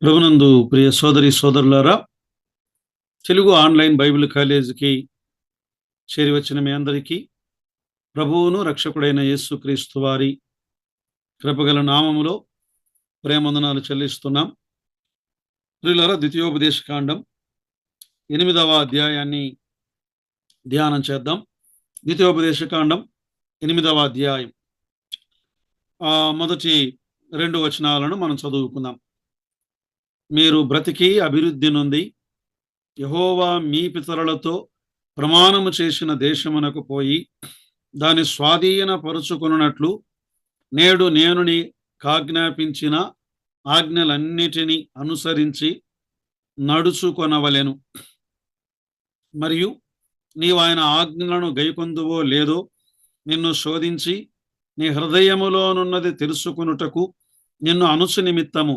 ప్రభునందు ప్రియ సోదరి సోదరులారా, తెలుగు ఆన్లైన్ బైబిల్ కాలేజీకి చేరివచ్చిన మీ అందరికీ ప్రభువును రక్షకుడైన యేసుక్రీస్తు వారి కృపగల నామములో ప్రేమందనాలు చెల్లిస్తున్నాం. ప్రియులారా, ద్వితీయోపదేశ కాండం 8వ అధ్యాయాన్ని ధ్యానం చేద్దాం. ద్వితీయోపదేశ కాండం 8వ అధ్యాయం మొదటి 2 వచనాలను మనం చదువుకుందాం. మీరు బ్రతికి అభివృద్ధి నొంది యెహోవా మీ పితరులతో ప్రమాణము చేసిన దేశమునకు పోయి దాని స్వాధీనపరుచుకొనున్నట్లు నేడు నేను నీకాజ్ఞాపించిన ఆజ్ఞలన్నిటినీ అనుసరించి నడుచుకొనవలెను. మరియు నీవు ఆయన ఆజ్ఞలను గైకొందువో లేదో నిన్ను శోధించి నీ హృదయములోనున్నది తెలుసుకొనుటకు నిన్ను అనుచు నిమిత్తము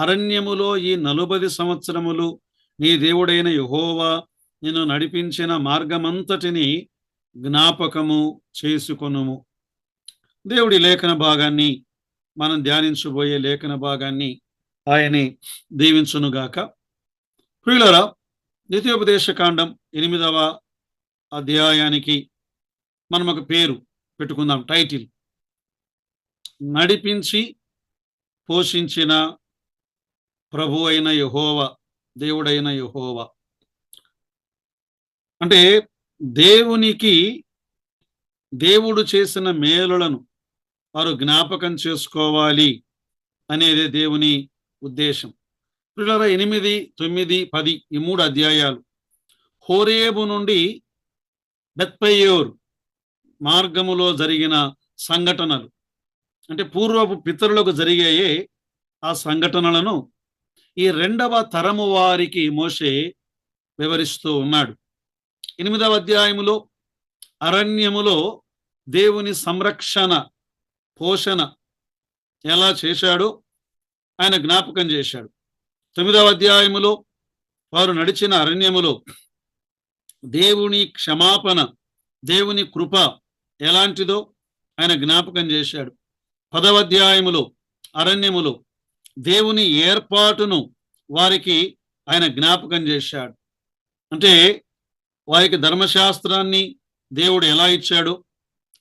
అరణ్యములో ఈ 40 సంవత్సరములు నీ దేవుడైన యెహోవా నిన్ను నడిపించిన మార్గమంతటిని జ్ఞాపకము చేసుకొనుము. దేవుడి లేఖన భాగాన్ని మనం ధ్యానించబోయే లేఖన భాగాన్ని ఆయనే దీవించునుగాక. ప్రియులారా, ద్వితీయోపదేశ కాండం 8వ అధ్యాయానికి మనం ఒక పేరు పెట్టుకుందాం, టైటిల్. నడిపించి పోషించిన ప్రభు అయిన యెహోవా, దేవుడైన యెహోవా. అంటే దేవుడు చేసిన మేలులను వారు జ్ఞాపకం చేసుకోవాలి అనేది దేవుని ఉద్దేశం. 8, 9, 10 ఈ 3 అధ్యాయాలు హోరేబు నుండి బెత్పయోర్ మార్గములో జరిగిన సంఘటనలు, అంటే పూర్వపు పితరులకు జరిగాయే ఆ సంఘటనలను ఈ 2వ తరము వారికి మోషే వివరిస్తూ ఉన్నాడు. 8వ అధ్యాయములో అరణ్యములో దేవుని సంరక్షణ, పోషణ ఎలా చేశాడో ఆయన జ్ఞాపకం చేశాడు. 9వ అధ్యాయములో వారు నడిచిన అరణ్యములో దేవుని క్షమాపణ, దేవుని కృప ఎలాంటిదో ఆయన జ్ఞాపకం చేశాడు. 10వ అధ్యాయములో అరణ్యములో దేవుని ఏర్పాటును వారికి ఆయన జ్ఞాపకం చేశాడు. అంటే వారికి ధర్మశాస్త్రాన్ని దేవుడు ఎలా ఇచ్చాడు,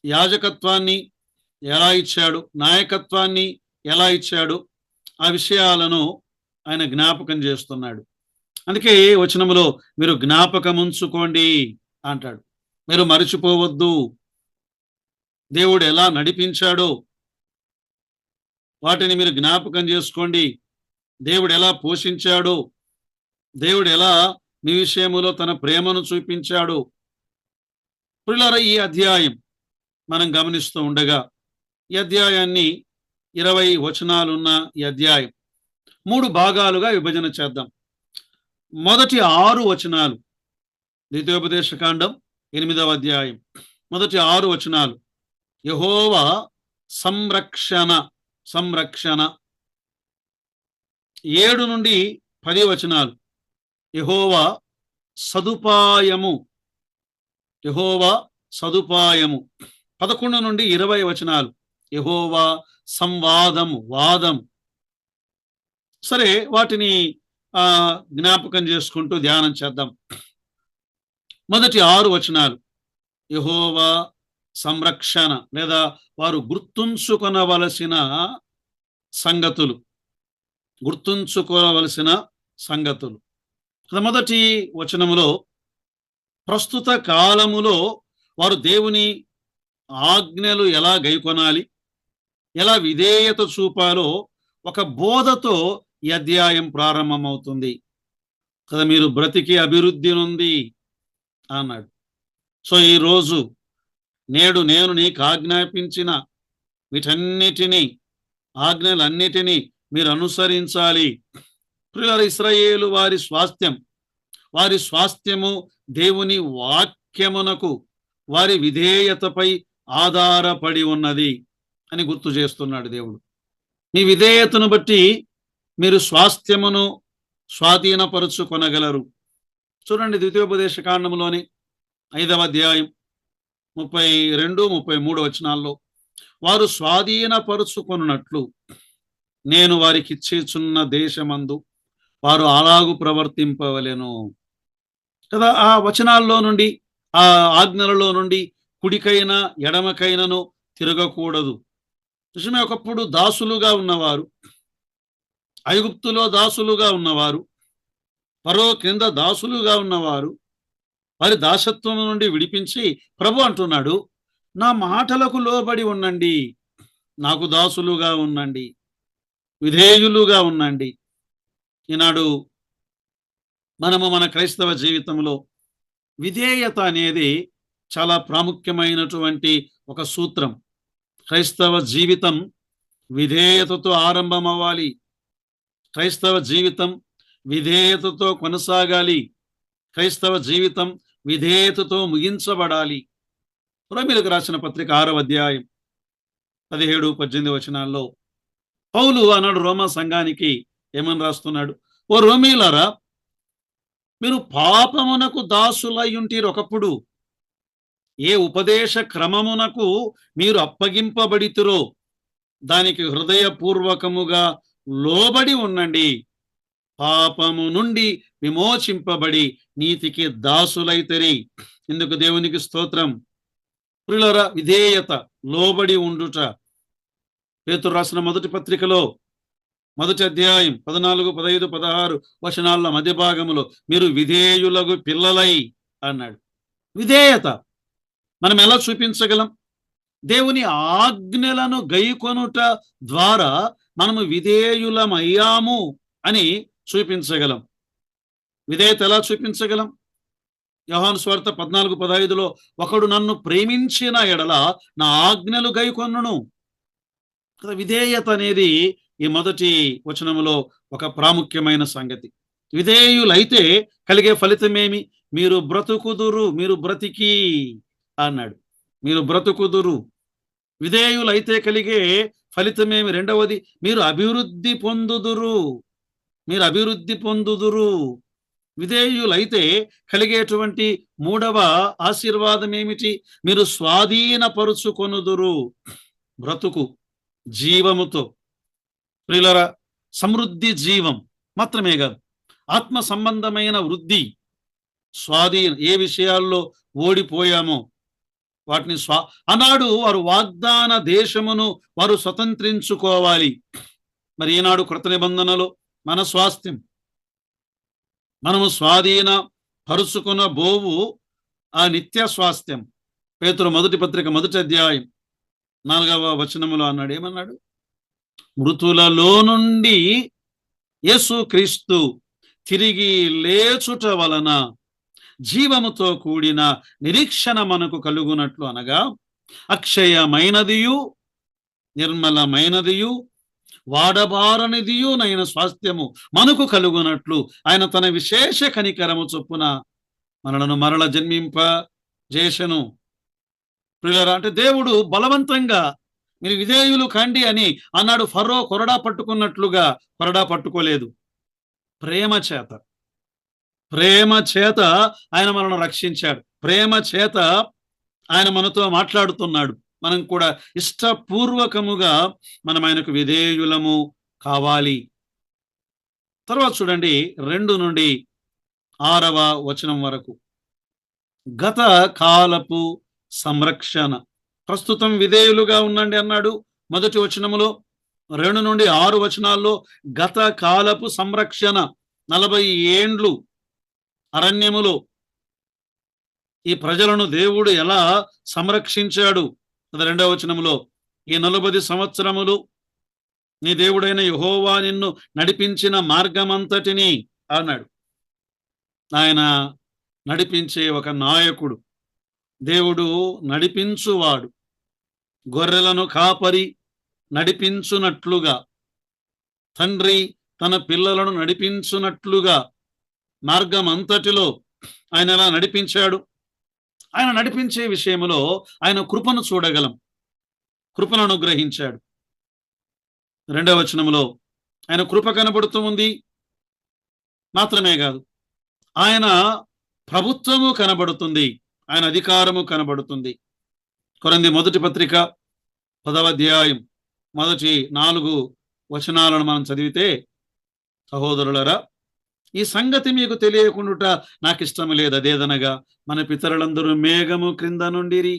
యాజకత్వాన్ని ఎలా ఇచ్చాడు, నాయకత్వాన్ని ఎలా ఇచ్చాడు, ఆ విషయాలను ఆయన జ్ఞాపకం చేస్తున్నాడు. అందుకే వచనములో మీరు జ్ఞాపకం ఉంచుకోండి అంటాడు. మీరు మరిచిపోవద్దు. దేవుడు ఎలా నడిపించాడో వాటిని మీరు జ్ఞాపకం చేసుకోండి. దేవుడు ఎలా పోషించాడో, దేవుడు ఎలా మీ విషయములో తన ప్రేమను చూపించాడు. ప్రియులారా, ఈ అధ్యాయం మనం గమనిస్తూ ఉండగా ఈ అధ్యాయాన్ని 20 వచనాలున్న ఈ అధ్యాయం 3 భాగాలుగా విభజన చేద్దాం. మొదటి 6 వచనాలు, ద్వితీయోపదేశ కాండం 8వ అధ్యాయం మొదటి 6 వచనాలు యెహోవా సంరక్షణ. 7 నుండి 10 వచనాలు యెహోవా సదుపాయము. 11 నుండి 20 వచనాలు యెహోవా వాదం. సరే, వాటిని జ్ఞాపకం చేసుకుంటూ ధ్యానం చేద్దాం. మొదటి 6 వచనాలు యెహోవా సంరక్షణ, లేదా వారు గుర్తుంచుకోవలసిన సంగతులు. మొదటి వచనములో ప్రస్తుత కాలములో వారు దేవుని ఆజ్ఞలు ఎలా గైకొనాలి, ఎలా విధేయత చూపాలో ఒక బోధతో ఈ అధ్యాయం ప్రారంభమవుతుంది కదా. మీరు బ్రతికి అభివృద్ధి నొంది అన్నాడు. సో ఈరోజు నేడు నేను నీకు ఆజ్ఞాపించిన వీటన్నిటినీ, ఆజ్ఞలన్నిటినీ మీరు అనుసరించాలి. ప్రియులారా, ఇశ్రాయేలు వారి స్వాస్థ్యము దేవుని వాక్యమునకు, వారి విధేయతపై ఆధారపడి ఉన్నది అని గుర్తు చేస్తున్నాడు దేవుడు. మీ విధేయతను బట్టి మీరు స్వాస్థ్యమును స్వాధీనపరుచుకొనగలరు. చూడండి, ద్వితీయోపదేశ కాండములోని 5వ అధ్యాయం 32, 33 వచనాల్లో వారు స్వాధీనపరుచుకొనున్నట్లు నేను వారికి ఇచ్చేచున్న దేశమందు వారు అలాగు ప్రవర్తింపవలెను కదా. ఆ వచనాల్లో నుండి, ఆ ఆజ్ఞలలో నుండి కుడికైనా ఎడమకైనను తిరగకూడదు. నిజమే, ఒకప్పుడు దాసులుగా ఉన్నవారు, ఐగుప్తులో దాసులుగా ఉన్నవారు, ఫరో కింద దాసులుగా ఉన్నవారు, వారి దాసత్వం నుండి విడిపించి ప్రభు అంటున్నాడు, నా మాటలకు లోబడి ఉండండి, నాకు దాసులుగా ఉండండి, విధేయులుగా ఉండండి. ఈనాడు మనము మన క్రైస్తవ జీవితంలో విధేయత అనేది చాలా ప్రాముఖ్యమైనటువంటి ఒక సూత్రం. క్రైస్తవ జీవితం విధేయతతో ఆరంభం అవ్వాలి. క్రైస్తవ జీవితం విధేయతతో కొనసాగాలి. క్రైస్తవ జీవితం విధేయతతో ముగించబడాలి. రోమీయులకు రాసిన పత్రిక 6వ అధ్యాయం 17, 18 వచనాల్లో పౌలు అన్నాడు రోమా సంఘానికి ఏమని రాస్తున్నాడు, ఓ రోమీయులారా, మీరు పాపమునకు దాసులయ్యుంటీరు ఒకప్పుడు. ఏ ఉపదేశ క్రమమునకు మీరు అప్పగింపబడితిరో దానికి హృదయపూర్వకముగా లోబడి ఉండండి. పాపము నుండి విమోచింపబడి నీతికి దాసులైతరి. ఇందుకు దేవునికి స్తోత్రం. ప్రియులారా, విధేయత, లోబడి ఉండుట. పేతురు రాసిన మొదటి పత్రికలో 1వ అధ్యాయం 14, 15, 16 వచనాల మధ్య భాగములో మీరు విధేయులకు పిల్లలై అన్నాడు. విధేయత మనం ఎలా చూపించగలం? దేవుని ఆజ్ఞలను గైకొనుట ద్వారా మనము విధేయులమయ్యాము అని చూపించగలం. విధేయత ఎలా చూపించగలం? యోహాను సువార్త 14:15లో ఒకడు నన్ను ప్రేమించిన ఎడల నా ఆజ్ఞలు గైకొనును. విధేయత అనేది ఈ మొదటి వచనములో ఒక ప్రాముఖ్యమైన సంగతి. విధేయులైతే కలిగే ఫలితమేమి? మీరు బ్రతుకుదురు, మీరు బ్రతికి అన్నాడు. మీరు బ్రతుకుదురు. విధేయులైతే కలిగే ఫలితమేమి? రెండవది, మీరు అభివృద్ధి పొందుదురు. మీరు అభివృద్ధి పొందుదురు. విధేయులైతే కలిగేటువంటి మూడవ ఆశీర్వాదం ఏమిటి? మీరు స్వాధీనపరుచుకొనుదురు. బ్రతుకు జీవముతో. ప్రియులారా, సమృద్ధి జీవం మాత్రమే కాదు, ఆత్మ సంబంధమైన వృద్ధి, స్వాధీనం. ఏ విషయాల్లో ఓడిపోయామో వాటిని ఆనాడు వారు వాగ్దాన దేశమును వారు స్వతంత్రించుకోవాలి. మరి ఈనాడు కృత నిబంధనలో మన స్వాస్థ్యం, మనము స్వాధీన పరుచుకున్న బోవు ఆ నిత్య స్వాస్థ్యం. పేతురు మొదటి పత్రిక 1వ అధ్యాయం 4వ వచనములో అన్నాడు, ఏమన్నాడు? మృతులలో నుండి యేసుక్రీస్తు తిరిగి లేచుట వలన జీవముతో కూడిన నిరీక్షణ మనకు కలుగునట్లు, అనగా అక్షయమైనదియు నిర్మలమైనదియు వాడబారనిదియు నైన స్వాస్థ్యము మనకు కలుగునట్లు ఆయన తన విశేష కనికరము చొప్పున మనలను మరల జన్మింప చేసెను. ప్రియులారా, అంటే దేవుడు బలవంతంగా మీరు విధేయులు కండి అని అన్నాడు. ఫరో కొరడా పట్టుకున్నట్లుగా కొరడా పట్టుకోలేదు. ప్రేమ చేత, ప్రేమ చేత ఆయన మనల్ని రక్షించాడు. ప్రేమ చేత ఆయన మనతో మాట్లాడుతున్నాడు. మనం కూడా ఇష్టపూర్వకముగా మనం ఆయనకు విధేయులము కావాలి. తర్వాత చూడండి, 2 నుండి 6వ వచనం వరకు గత కాలపు సంరక్షణ. ప్రస్తుతం విధేయులుగా ఉండండి అన్నాడు మొదటి వచనములో. 2 నుండి 6 వచనాల్లో గత కాలపు సంరక్షణ. 40 ఏండ్లు అరణ్యములో ఈ ప్రజలను దేవుడు ఎలా సంరక్షించాడు? 2వ వచనములో, ఈ 40 సంవత్సరములు నీ దేవుడైన యెహోవా నిన్ను నడిపించిన మార్గమంతటిని అన్నాడు. ఆయన నడిపించే ఒక నాయకుడు, దేవుడు నడిపించువాడు. గొర్రెలను కాపరి నడిపించునట్లుగా, తండ్రి తన పిల్లలను నడిపించునట్లుగా మార్గం అంతటిలో ఆయన ఎలా నడిపించాడు? ఆయన నడిపించే విషయంలో ఆయన కృపను చూడగలం. కృపను అనుగ్రహించాడు. 2వ వచనములో ఆయన కృప కనబడుతూ ఉంది. మాత్రమే కాదు, ఆయన ప్రభుత్వము కనబడుతుంది, ఆయన అధికారము కనబడుతుంది. కొరింథీ మొదటి పత్రిక 10వ అధ్యాయం మొదటి 4 వచనాలను మనం చదివితే, సహోదరులరా, ఈ సంగతి మీకు తెలియకుండుట నాకు ఇష్టం లేదు. అదేదనగా మన పితరులందరూ మేఘము క్రింద నుండిరి,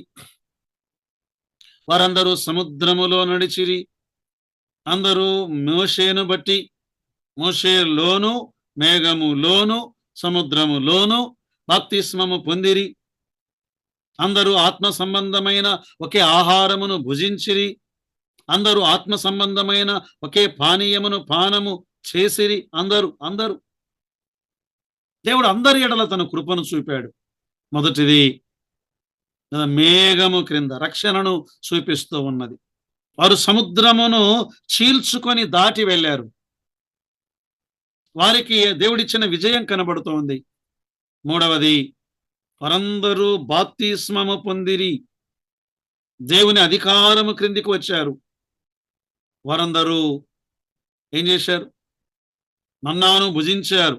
వారందరూ సముద్రములో నడిచిరి. అందరూ మోషేను బట్టి, మోషేలోను మేఘములోను సముద్రములోను బాప్తిస్మము పొందిరి. అందరూ ఆత్మ సంబంధమైన ఒకే ఆహారమును భుజించిరి. అందరూ ఆత్మ సంబంధమైన ఒకే పానీయమును పానము చేసిరి. అందరూ అందరూ దేవుడు అందరి ఎడల తన కృపను చూపాడు. మొదటిది మేఘము క్రింద రక్షణను చూపిస్తూ ఉన్నది. వారు సముద్రమును చీల్చుకొని దాటి వెళ్ళారు. వారికి దేవుడిచ్చిన విజయం కనబడుతోంది. మూడవది, వారందరూ బాప్తిస్మము పొందిరి, దేవుని అధికారము క్రిందికి వచ్చారు. వారందరూ ఏం చేశారు? మన్నాను భుజించారు.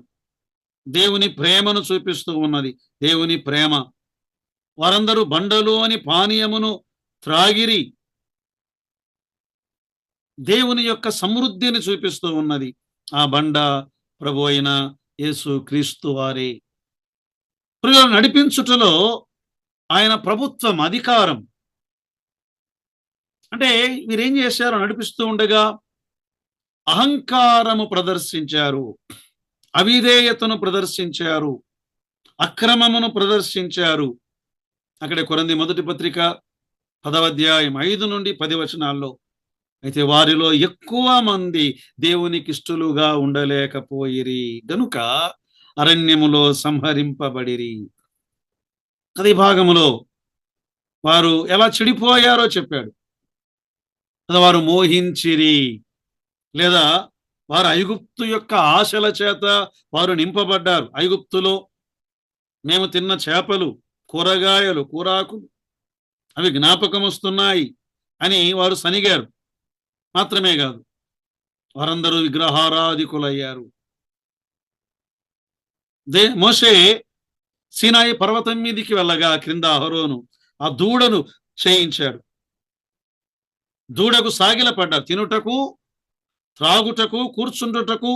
దేవుని ప్రేమను చూపిస్తూ ఉన్నది. దేవుని ప్రేమ. వారందరూ బండలోని పానీయమును త్రాగిరి. దేవుని యొక్క సమృద్ధిని చూపిస్తూ ఉన్నది. ఆ బండ ప్రభు అయిన యేసు క్రీస్తు వారే. ప్రియులను నడిపించుటలో ఆయన ప్రభుత్వం, అధికారం. అంటే వీరేం చేశారు? నడిపిస్తూ ఉండగా అహంకారము ప్రదర్శించారు, అవిధేయతను ప్రదర్శించారు, అక్రమమును ప్రదర్శించారు. అక్కడే కొరింథీ మొదటి పత్రిక 10వ అధ్యాయం 5 నుండి 10 వచనాల్లో, అయితే వారిలో ఎక్కువ మంది దేవునికి ఇష్టలుగా ఉండలేకపోయిరి గనుక అరణ్యములో సంహరింపబడిరి. అది భాగములో వారు ఎలా చెడిపోయారో చెప్పాడు. వారు మోహించిరి, లేదా వారు ఐగుప్తు యొక్క ఆశల చేత వారు నింపబడ్డారు. ఐగుప్తులో మేము తిన్న చేపలు, కూరగాయలు, కూరాకులు అవి జ్ఞాపకం వస్తున్నాయి అని వారు సనిగారు. మాత్రమే కాదు, వారందరూ విగ్రహారాధికులయ్యారు. మోషే సీనాయి పర్వతం మీదికి వెళ్ళగా క్రింద అహరోను ఆ దూడను చేయించాడు. దూడకు సాగిలపడ్డారు. తినుటకు, త్రాగుటకు, కూర్చుండుటకు,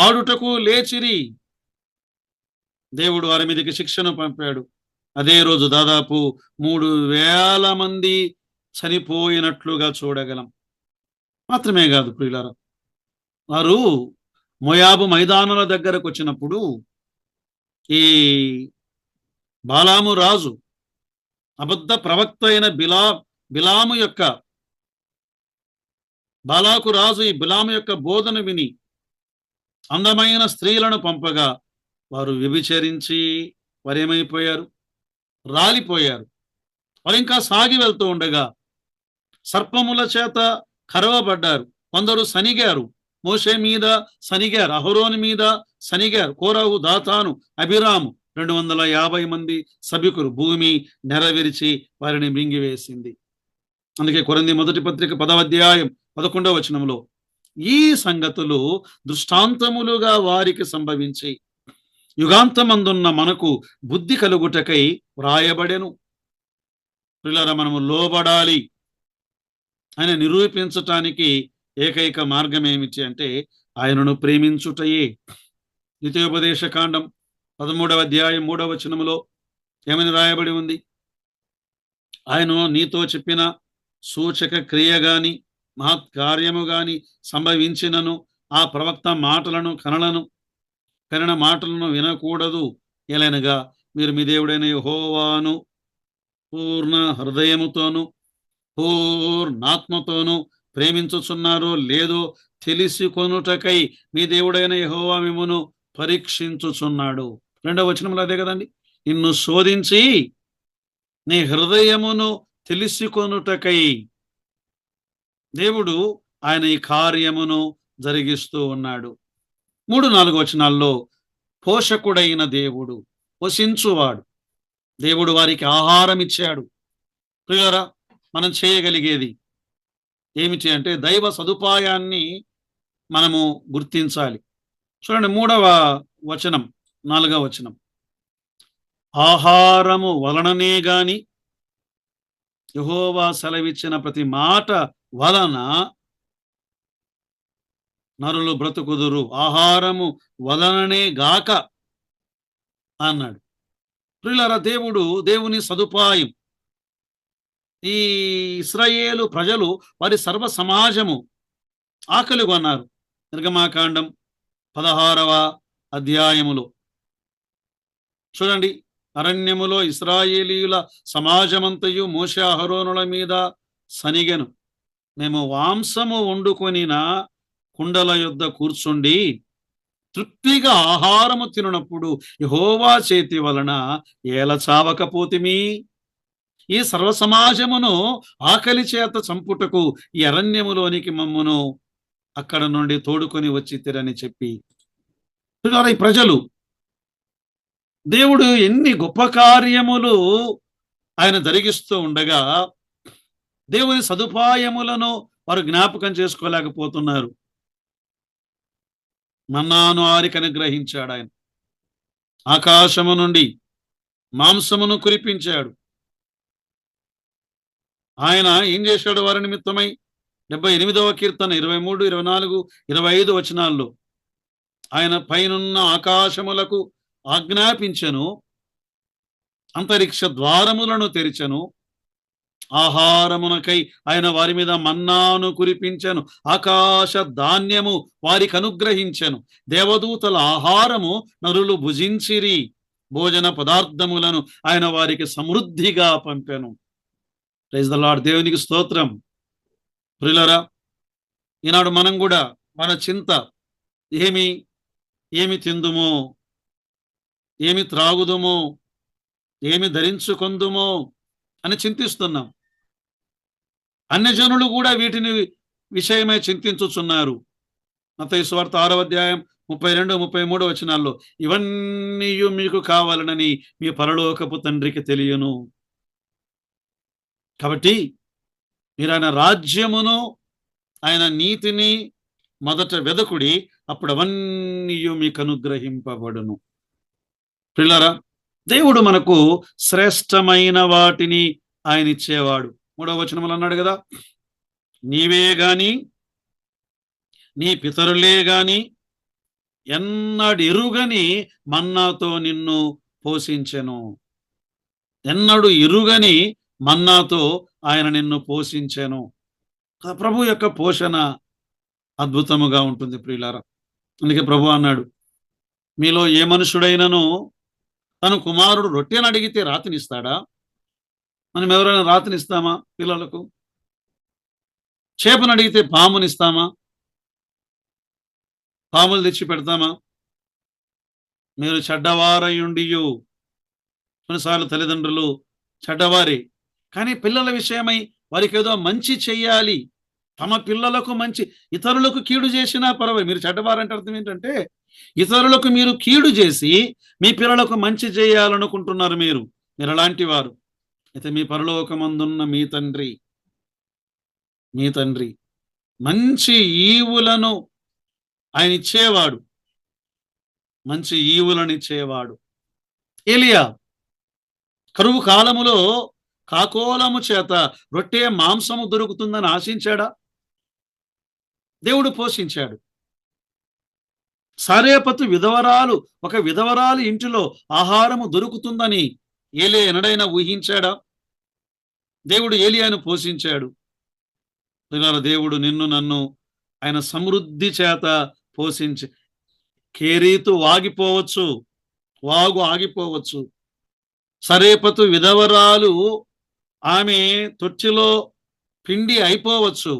ఆడుటకు లేచిరి. దేవుడు వారి మీదకి శిక్షను పంపాడు. అదే రోజు దాదాపు 3,000 మంది చనిపోయినట్లుగా చూడగలం. మాత్రమే కాదు ప్రియులారా, వారు మోయాబు మైదానాల దగ్గరకు వచ్చినప్పుడు ఈ బాలాము రాజు, అబద్ధ ప్రవక్త అయిన బిలాము యొక్క బాలాకు రాజు ఈ బిలాము యొక్క బోధన విని అందమైన స్త్రీలను పంపగా వారు వ్యభిచరించి వారేమైపోయారు? రాలిపోయారు. వారు ఇంకా సాగి వెళ్తూ ఉండగా సర్పముల చేత కరవబడ్డారు. కొందరు సనిగారు, మోషే మీద సనిగారు, అహరోను మీద సనిగారు. కోరహు, దాతాను, అభిరాము 250 మంది సభికులు. భూమి నెరవేర్చి వారిని మింగివేసింది. అందుకే కొరింథీ మొదటి పత్రిక 10వ అధ్యాయం 11వ వచనంలో ఈ సంగతులు దృష్టాంతములుగా వారికి సంభవించి యుగాంతమందున్న మనకు బుద్ధి కలుగుటకై వ్రాయబడెను. పిల్లరా, మనము లోబడాలి అని నిరూపించటానికి ఏకైక మార్గం ఏమిటి అంటే ఆయనను ప్రేమించుటయే. ద్వితీయోపదేశ కాండం 13వ అధ్యాయం 3వ వచనములో ఏమని రాయబడి ఉంది? ఆయన నీతో చెప్పిన సూచక క్రియ గాని మహత్కార్యము గాని సంభవించినను ఆ ప్రవక్త మాటలను కనిన మాటలను వినకూడదు. ఎలనగా మీరు మీ దేవుడైన యెహోవాను పూర్ణ హృదయముతోను పూర్ణాత్మతోను ప్రేమించుచున్నారో లేదో తెలుసుకొనుటకై మీ దేవుడైన యెహోవా మిమ్మును పరీక్షించుచున్నాడు. 2వ వచనంలో అదే కదండి. నిన్ను శోధించి నీ హృదయమును తెలుసుకొనుటకై దేవుడు ఆయన ఈ కార్యమును జరిగిస్తూ ఉన్నాడు. 3-4 వచనాల్లో పోషకుడైన దేవుడు, పోషించువాడు దేవుడు వారికి ఆహారం ఇచ్చాడు. ప్రియులారా, మనం చేయగలిగేది ఏమిటి అంటే దైవ సదుపాయాన్ని మనము గుర్తించాలి. చూడండి 3వ వచనం, 4వ వచనం. ఆహారము వలననే గాని యెహోవా సెలవిచ్చిన ప్రతి మాట వలన నరులు బ్రతుకుదురు ఆహారము వలననే గాక అన్నాడు. ప్రియులారా, దేవుని సదుపాయం. ఈ ఇశ్రాయేలు ప్రజలు వారి సర్వ సమాజము ఆకలి కొన్నారు. నిర్గమాకాండం 16వ అధ్యాయములో చూడండి. అరణ్యములో ఇశ్రాయేలీయుల సమాజమంతయు మోషే అహరోనుల మీద సనిగెను. మేము మాంసము వండుకొనిన కుండల యొద్ద కూర్చుండి తృప్తిగా ఆహారము తినునప్పుడు యెహోవా చేతి వలన ఏల చావకపోతిమి. ఈ సర్వ సమాజమును ఆకలి చేత చంపుటకు ఈ అరణ్యములోనికి మమ్మును అక్కడ నుండి తోడుకొని వచ్చి తిరని చెప్పి, ఈ ప్రజలు దేవుడు ఎన్ని గొప్ప కార్యములు ఆయన జరిగిస్తూ ఉండగా దేవుని సదుపాయములను వారు జ్ఞాపకం చేసుకోలేకపోతున్నారు. మన్నాను వారికి అనుగ్రహించాడు. ఆయన ఆకాశము నుండి మాంసమును కురిపించాడు. ఆయన ఏం చేశాడు వారి నిమిత్తమై? 78వ కీర్తన 23, 24, 25 వచనాల్లో ఆయన పైనున్న ఆకాశములకు ఆజ్ఞాపించెను, అంతరిక్ష ద్వారములను తెరిచెను, ఆహారమునకై ఆయన వారి మీద మన్నాను కురిపించెను, ఆకాశ ధాన్యము వారికి అనుగ్రహించెను, దేవదూతల ఆహారము నరులు భుజించిరి, భోజన పదార్థములను ఆయన వారికి సమృద్ధిగా పంపెను. Praise the lord. దేవునికి స్తోత్రం. ప్రియులారా, ఈనాడు మనం కూడా మన చింత ఏమి తిందుమో, ఏమి త్రాగుదుమో, ఏమి ధరించుకొందుమో అని చింతిస్తున్నాం. అన్యజనులు కూడా వీటిని విషయమై చింతించుచున్నారు. మత్తయి సువార్త 6వ అధ్యాయం 32, 33 వచనాల్లో ఇవన్నీ మీకు కావాలనని మీ పరలోకపు తండ్రికి తెలియను. కాబట్టి మీరు ఆయన రాజ్యమును ఆయన నీతిని మొదట వెదకుడి, అప్పుడు అవన్నీ మీకు అనుగ్రహింపబడును. పిల్లరా, దేవుడు మనకు శ్రేష్టమైన వాటిని ఆయన ఇచ్చేవాడు. 3వ వచనములు అన్నాడు కదా, నీవే గాని నీ పితరులే గాని ఎన్నడు ఎరుగని మన్నాతో నిన్ను పోషించెను. ఎన్నడు ఎరుగని మన్నాతో ఆయన నిన్ను పోషించెను. ప్రభు యొక్క పోషణ అద్భుతముగా ఉంటుంది ప్రియులారా. అందుకే ప్రభు అన్నాడు, మీలో ఏ మనుషుడైనను తన కుమారుడు రొట్టెను అడిగితే రాతినిస్తాడా? మనం ఎవరైనా రాతినిస్తామా? పిల్లలకు చేపను అడిగితే పామునిస్తామా? పాములు తెచ్చి పెడతామా? మీరు చెడ్డవారయుండియు, కొన్నిసార్లు తల్లిదండ్రులు చెడ్డవారే, కానీ పిల్లల విషయమై వారికి ఏదో మంచి చెయ్యాలి, తమ పిల్లలకు మంచి, ఇతరులకు కీడు చేసినా పర్వాలేదు. మీరు చెడ్డవారంటే అర్థం ఏంటంటే ఇతరులకు మీరు కీడు చేసి మీ పిల్లలకు మంచి చేయాలనుకుంటున్నారు. మీరు అలాంటి వారు అయితే మీ పరలోకమందున్న మీ తండ్రి మంచి ఈవులను ఆయన ఇచ్చేవాడు. మంచి ఈవులను ఇచ్చేవాడు. ఏలియా కరువు కాలములో కాకోలము చేత రొట్టె మాంసము దొరుకుతుందని ఆశించాడా? దేవుడు పోషించాడు. సారేపతు ఒక విధవరాలు ఇంటిలో ఆహారము దొరుకుతుందని ఏలియా ఎన్నడైనా ఊహించాడా? దేవుడు ఏలియాను పోషించాడు. దేవుడు నిన్ను నన్ను ఆయన సమృద్ధి చేత పోషించి, కేరీతు వాగు ఆగిపోవచ్చు, సరేపతు విధవరాలు ఆమె తొట్టిలో పిండి అయిపోవచ్చు,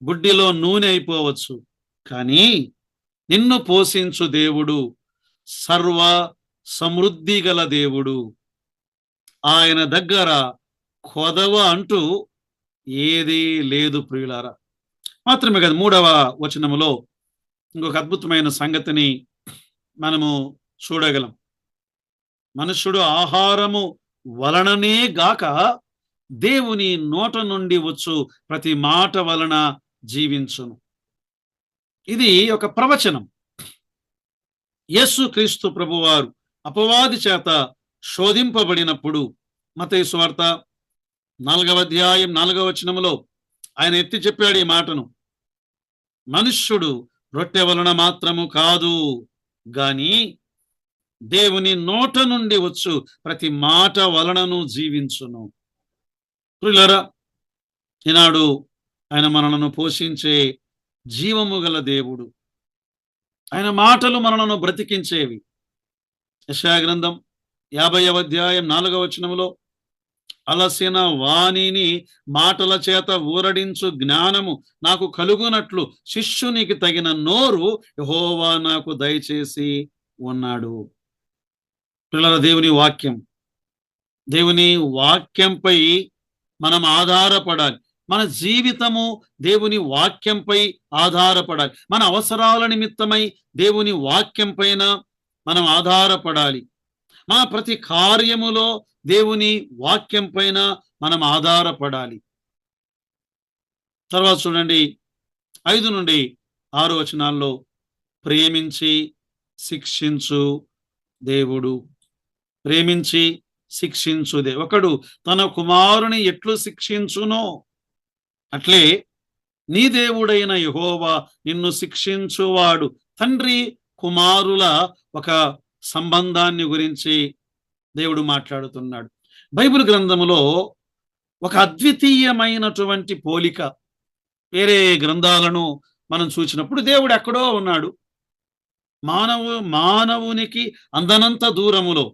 బుడ్డిలో నూనె అయిపోవచ్చు, కానీ నిన్ను పోషించు దేవుడు సర్వ సమృద్ధి గల దేవుడు. ఆయన దగ్గర కొదవ అంటూ ఏదీ లేదు ప్రియులారా. మాత్రమే కదా 3వ వచనములో ఇంకొక అద్భుతమైన సంగతిని మనము చూడగలం. మనుష్యుడు ఆహారము వలననే గాక దేవుని నోట నుండి వచ్చు ప్రతి మాట వలన జీవించును. ఇది ఒక ప్రవచనం. యేసు క్రీస్తు ప్రభువారు అపవాది చేత శోధింపబడినప్పుడు మత్తయి సువార్త 4వ అధ్యాయం 4వ వచనములో ఆయన ఎత్తి చెప్పాడు ఈ మాటను. మనుష్యుడు రొట్టె వలన మాత్రము కాదు గాని దేవుని నోట నుండి వచ్చు ప్రతి మాట వలనను జీవించును. ప్రియులారా, ఈనాడు ఆయన మనలను పోషించే జీవము గల దేవుడు. ఆయన మాటలు మనలను బ్రతికించేవి. యెషయా గ్రంథం 50వ అధ్యాయం 4వ వచనములో అలసిన వాణిని మాటల చేత ఊరడించు జ్ఞానము నాకు కలుగునట్లు శిష్యునికి తగిన నోరు యెహోవా నాకు దయచేసి ఉన్నాడు. పిల్లల, దేవుని వాక్యం, దేవుని వాక్యంపై మనం ఆధారపడాలి. మన జీవితము దేవుని వాక్యంపై ఆధారపడాలి. మన అవసరాల నిమిత్తమై దేవుని వాక్యం పైన మనం ఆధారపడాలి. మన ప్రతి కార్యములో దేవుని వాక్యం పైన మనం ఆధారపడాలి. తర్వాత చూడండి, 5 నుండి 6 వచనాల్లో ప్రేమించి శిక్షించు దేవుడు. ప్రేమించి శిక్షించు దేవుడు. ఒకడు తన కుమారుని ఎట్లు శిక్షించునో అట్లే నీ దేవుడైన యెహోవా నిన్ను శిక్షించువాడు. తండ్రి కుమారుల ఒక సంబంధాన్ని గురించి దేవుడు మాట్లాడుతున్నాడు. బైబిల్ గ్రంథములో ఒక అద్వితీయమైనటువంటి పోలిక. వేరే గ్రంథాలను మనం చూసినప్పుడు దేవుడు ఎక్కడో ఉన్నాడు. మానవునికి అందనంత దూరములో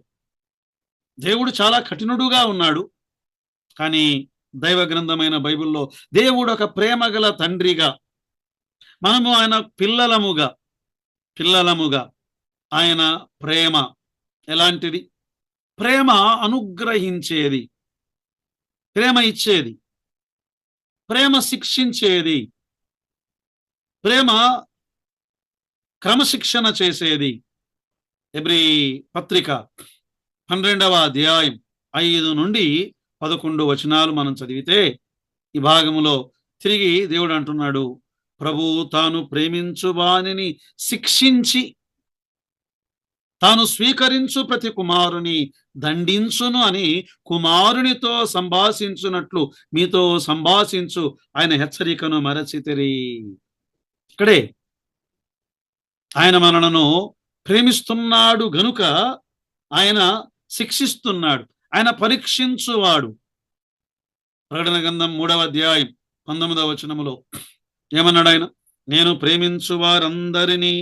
దేవుడు చాలా కఠినుడుగా ఉన్నాడు. కానీ దైవ గ్రంథమైన బైబిల్లో దేవుడు ఒక ప్రేమగల తండ్రిగా, మనము ఆయన పిల్లలముగా ఆయన ప్రేమ ఎలాంటిది? ప్రేమ అనుగ్రహించేది, ప్రేమ ఇచ్చేది, ప్రేమ శిక్షించేది, ప్రేమ క్రమశిక్షణ చేసేది. హెబ్రీ పత్రిక 12వ అధ్యాయం 5 నుండి 11 వచనాలు మనం చదివితే ఈ భాగములో తిరిగి దేవుడు అంటున్నాడు, ప్రభువు తాను ప్రేమించు వానిని శిక్షించి తాను స్వీకరించు ప్రతి కుమారుని దండించును అని కుమారునితో సంభాషించున్నట్లు మీతో సంభాషించు ఆయన హెచ్చరికను మరచితిరి. ఇక్కడే ఆయన మనలను ప్రేమిస్తున్నాడు గనుక ఆయన శిక్షిస్తున్నాడు, ఆయన పరీక్షించువాడు. ప్రకటన గ్రంథం 3వ అధ్యాయం 19వ వచనములో ఏమన్నాడు ఆయన? నేను ప్రేమించు వారందరినీ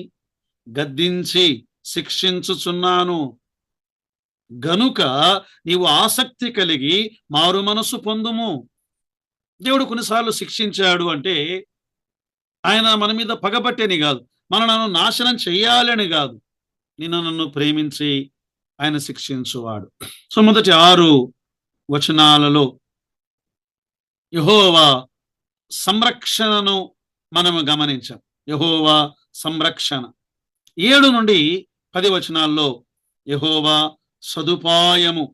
గద్దించి శిక్షించుచున్నాను గనుక నీవు ఆసక్తి కలిగి మారు మనసు పొందుము. దేవుడు కొన్నిసార్లు శిక్షించాడు అంటే ఆయన మన మీద పగబట్టేని కాదు, మనను నాశనం చెయ్యాలని కాదు, నన్ను ప్రేమించి ఆయన శిక్షించువాడు. సో మొదటి 6 వచనాలలో యెహోవా సంరక్షణను మనము గమనించాం. యెహోవా సంరక్షణ. 7 నుండి 10 వచనాల్లో యెహోవా సదుపాయము.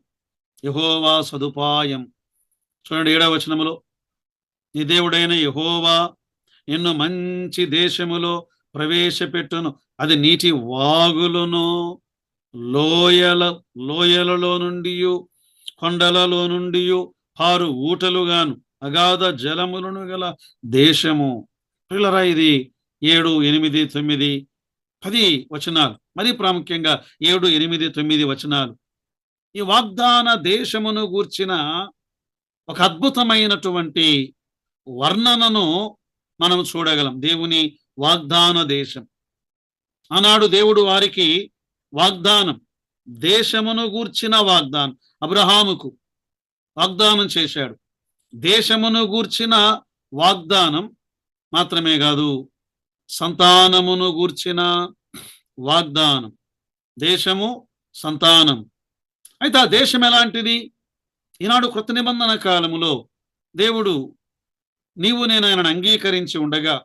యెహోవా సదుపాయం. చూడండి 7వ వచనములో, నీ దేవుడైన యెహోవా నిన్ను మంచి దేశములో ప్రవేశపెట్టును, అది నీటి వాగులను లోయలలో నుండి కొండలలో నుండి పారు ఊటలుగాను అగాధ జలములను గల దేశము. పిల్లరా, ఇది 7, 8, 9, 10 వచనాలు. మరి ప్రాముఖ్యంగా 7, 8, 9 వచనాలు ఈ వాగ్దాన దేశమును గూర్చిన ఒక అద్భుతమైనటువంటి వర్ణనను మనం చూడగలం. దేవుని వాగ్దాన దేశం. ఆనాడు దేవుడు వారికి వాగ్దానం, దేశమును గూర్చిన వాగ్దానం అబ్రహాముకు వాగ్దానం చేశాడు. దేశమును గూర్చిన వాగ్దానం మాత్రమే కాదు, సంతానమును గూర్చిన వాగ్దానం. దేశము, సంతానం. అయితే ఆ దేశం ఎలాంటిది? ఈనాడు కృత నిబంధన కాలములో దేవుడు నీవు నేను ఆయనను అంగీకరించి ఉండగా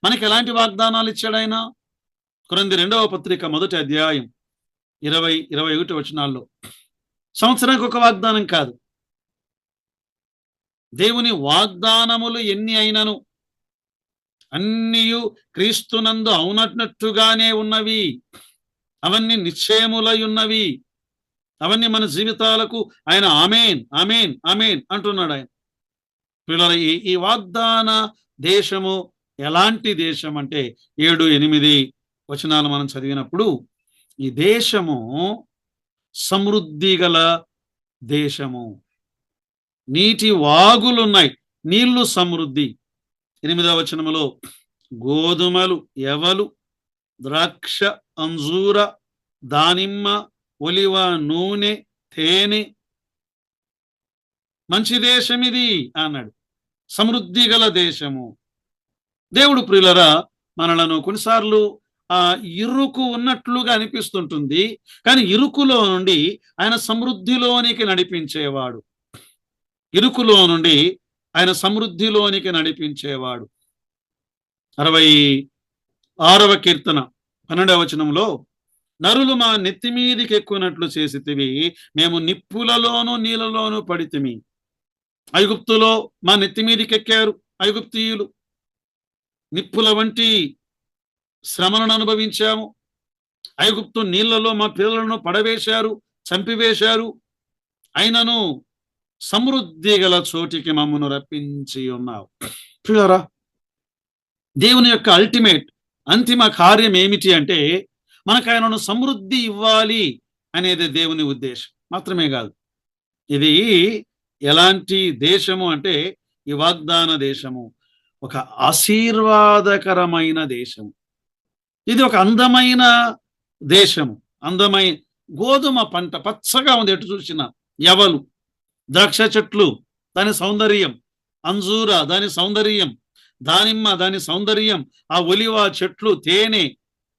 మనకి ఎలాంటి వాగ్దానాలు ఇచ్చాడు ఆయన? కొరింథీ 2వ పత్రిక 1వ అధ్యాయం 20, 21 వచనాల్లో సంవత్సరానికి ఒక వాగ్దానం కాదు, దేవుని వాగ్దానములు ఎన్ని అయినను అన్నియు క్రీస్తునందు అవునట్లుగానే ఉన్నవి. అవన్నీ నిశ్చయములై ఉన్నవి. అవన్నీ మన జీవితాలకు ఆయన ఆమేన్ ఆమేన్ ఆమేన్ అంటున్నాడు. ఆయన పిల్లల, ఈ వాగ్దాన దేశము ఎలాంటి దేశం అంటే 7, 8 వచనాలు మనం చదివినప్పుడు ఈ దేశము సమృద్ధి గల దేశము, నీటి వాగులున్నాయి, నీళ్లు సమృద్ధి. 8వ వచనములో గోధుమలు, ఎవలు, ద్రాక్ష, అంజూర, దానిమ్మ, ఒలివ నూనె, తేనె, మంచి దేశం ఇది అన్నాడు. సమృద్ధి గల దేశము. దేవుడు ప్రియులరా మనలను కొన్నిసార్లు ఇరుకు ఉన్నట్లుగా అనిపిస్తుంటుంది, కానీ ఇరుకులో నుండి ఆయన సమృద్ధిలోనికి నడిపించేవాడు. ఇరుకులో నుండి ఆయన సమృద్ధిలోనికి నడిపించేవాడు. 66వ కీర్తన 12వ వచనంలో నరులు మా నెత్తి మీదికి ఎక్కునట్లు చేసితివి, మేము నిప్పులలోను నీళ్ళలోను పడితిమి. ఐగుప్తులో మా నెత్తి మీదికి ఎక్కారు ఐగుప్తీయులు, నిప్పుల వంటి శ్రమలను అనుభవించాము. ఐగుప్తు నీళ్లలో మా పిల్లలను పడవేశారు, చంపివేశారు. అయినను సమృద్ధి గల చోటికి మమ్మను రప్పించి ఉన్నావు. ప్రియులారా, దేవుని యొక్క అల్టిమేట్ అంతిమ కార్యం ఏమిటి అంటే మనకు ఆయనను సమృద్ధి ఇవ్వాలి అనేది దేవుని ఉద్దేశం మాత్రమే కాదు. ఇది ఎలాంటి దేశము అంటే ఈ వాగ్దాన దేశము ఒక ఆశీర్వాదకరమైన దేశము. ఇది ఒక అందమైన దేశము. అందమైన గోధుమ పంట పచ్చగా ఉంది, ఎటు చూసిన ఎవలు, ద్రాక్ష చెట్లు దాని సౌందర్యం, అంజూర దాని సౌందర్యం, దానిమ్మ దాని సౌందర్యం, ఆ ఒలివ చెట్లు, తేనె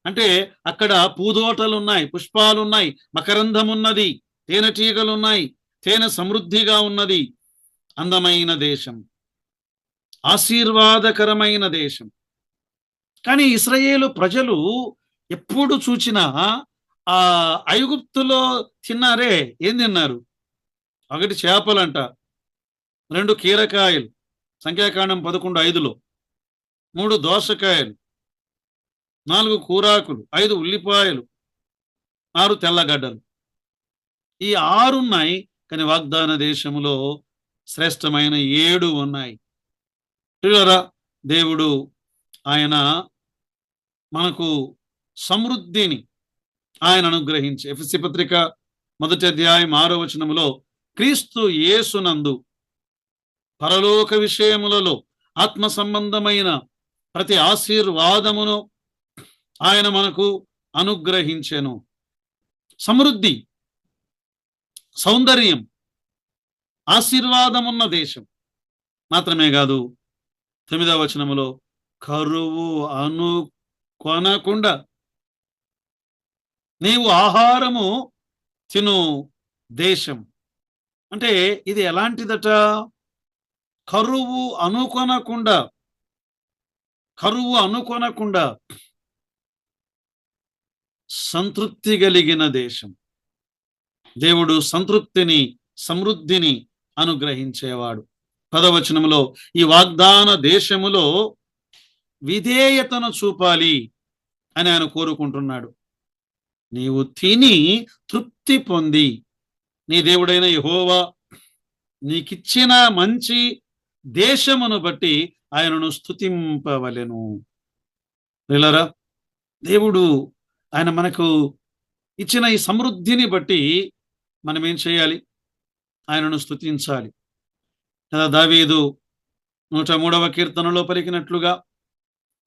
అంటే అక్కడ పూదోటలు ఉన్నాయి, పుష్పాలున్నాయి, మకరంధం ఉన్నది, తేనెటీగలున్నాయి, తేనె సమృద్ధిగా ఉన్నది. అందమైన దేశం, ఆశీర్వాదకరమైన దేశం. కానీ ఇశ్రాయేలు ప్రజలు ఎప్పుడు చూచినా ఆ ఐగుప్తులో తిన్నారే, ఏం తిన్నారు? 1 చేపలంట, 2 కీరకాయలు, సంఖ్యాకాండం 11:5లో, 3 దోసకాయలు, 4 కూరాకులు, 5 ఉల్లిపాయలు, 6 తెల్లగడ్డలు. ఈ 6 ఉన్నాయి, కానీ వాగ్దాన దేశములో శ్రేష్టమైన 7 ఉన్నాయి. ప్రియులారా, దేవుడు ఆయన మనకు సమృద్ధిని ఆయన అనుగ్రహించి ఎఫెసీ పత్రిక 1వ అధ్యాయం 6వ వచనములో క్రీస్తు యేసునందు పరలోక విషయములలో ఆత్మ సంబంధమైన ప్రతి ఆశీర్వాదమును ఆయన మనకు అనుగ్రహించెను. సమృద్ధి, సౌందర్యం, ఆశీర్వాదమున్న దేశం మాత్రమే కాదు, 9వ వచనములో కరువు కొనకుండా నీవు ఆహారము తిను దేశం. అంటే ఇది ఎలాంటిదట? కరువు అనుకొనకుండా సంతృప్తి కలిగిన దేశం. దేవుడు సంతృప్తిని, సమృద్ధిని అనుగ్రహించేవాడు. 10వ వచనములో ఈ వాగ్దాన దేశములో విధేయతను చూపాలి అని ఆయన కోరుకుంటున్నాడు. నీవు తిని తృప్తి పొంది నీ దేవుడైన యెహోవా నీకిచ్చిన మంచి దేశమును బట్టి ఆయనను స్తుతింపవలెను. ప్రియులారా, దేవుడు ఆయన మనకు ఇచ్చిన ఈ సమృద్ధిని బట్టి మనం ఏం చేయాలి? ఆయనను స్తుతించాలి. కదా దావీదు 103వ కీర్తనలో పలికినట్లుగా,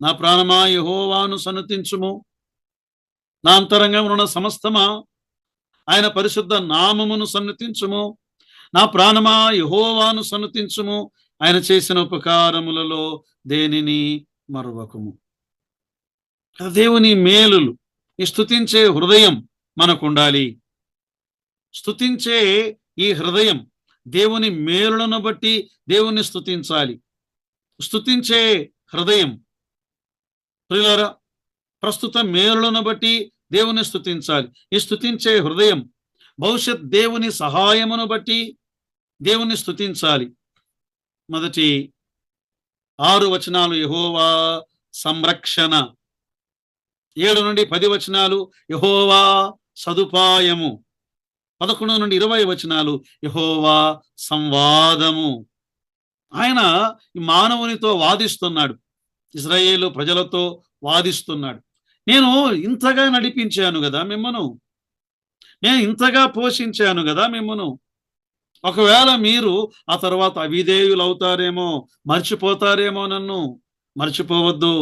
నా ప్రాణమా యెహోవాను సన్నుతించుము, నా అంతరంగమున సమస్తమా ఆయన పరిశుద్ధ నామమును సన్నుతించుము. నా ప్రాణమా యెహోవాను సన్నుతించుము, ఆయన చేసిన ఉపకారములలో దేనిని మరువకుము. దేవుని మేలులు, ఈ స్తుతించే హృదయం మనకుండాలి. స్తుతించే ఈ హృదయం దేవుని మేలులను బట్టి దేవుణ్ణి స్తుతించాలి. స్తుతించే హృదయం ప్రియులారా ప్రస్తుత మేలులను బట్టి దేవుని స్తుతించాలి. ఈ స్తుతించే హృదయం భవిష్యత్ దేవుని సహాయమును బట్టి దేవుని స్తుతించాలి. మొదటి 6 వచనాలు యెహోవా సంరక్షణ, 7 నుండి 10 వచనాలు యెహోవా సదుపాయము, 11 నుండి 20 వచనాలు యెహోవా సంవాదము. ఆయన ఈ మానవునితో వాదిస్తున్నాడు. ఇశ్రాయేలు ప్రజలతో వాదిస్తున్నాడు. నేను ఇంతగా నడిపించాను కదా మిమ్మను, నేను ఇంతగా పోషించాను కదా మిమ్మను. ఒకవేళ మీరు ఆ తర్వాత అవిధేయులు అవుతారేమో, మర్చిపోతారేమో నన్ను. మర్చిపోవద్దు,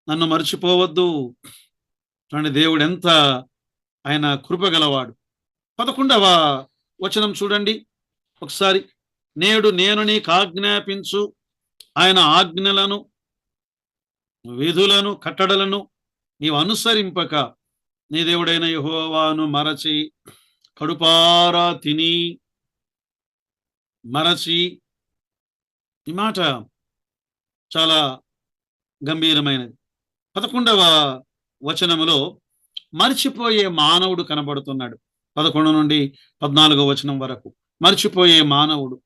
నన్ను మర్చిపోవద్దు. చూడండి దేవుడు ఎంత ఆయన కృపగలవాడు. 11వ వచనం చూడండి ఒకసారి. నేడు నేను నీకు ఆజ్ఞాపించు ఆయన ఆజ్ఞలను, విధులను, కట్టడలను నీవు అనుసరింపక నీ దేవుడైన యెహోవాను మరచి కడుపారా తిని మరచి. ఈ మాట చాలా గంభీరమైనది. 11వ వచనములో మర్చిపోయే మానవుడు కనబడుతున్నాడు. 11 నుండి 14వ వచనం వరకు మర్చిపోయే మానవుడు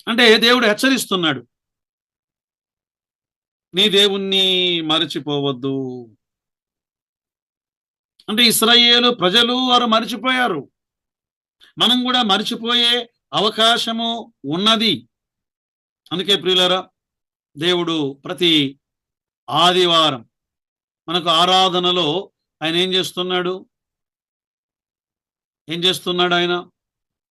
అంటే దేవుడు హెచ్చరిస్తున్నాడు, నీ దేవుణ్ణి మరచిపోవద్దు. అంటే ఇశ్రాయేలు ప్రజలు వారు మర్చిపోయారు, మనం కూడా మర్చిపోయే అవకాశము ఉన్నది. అందుకే ప్రియులారా, దేవుడు ప్రతి ఆదివారం మనకు ఆరాధనలో ఆయన ఏం చేస్తున్నాడు ఆయన?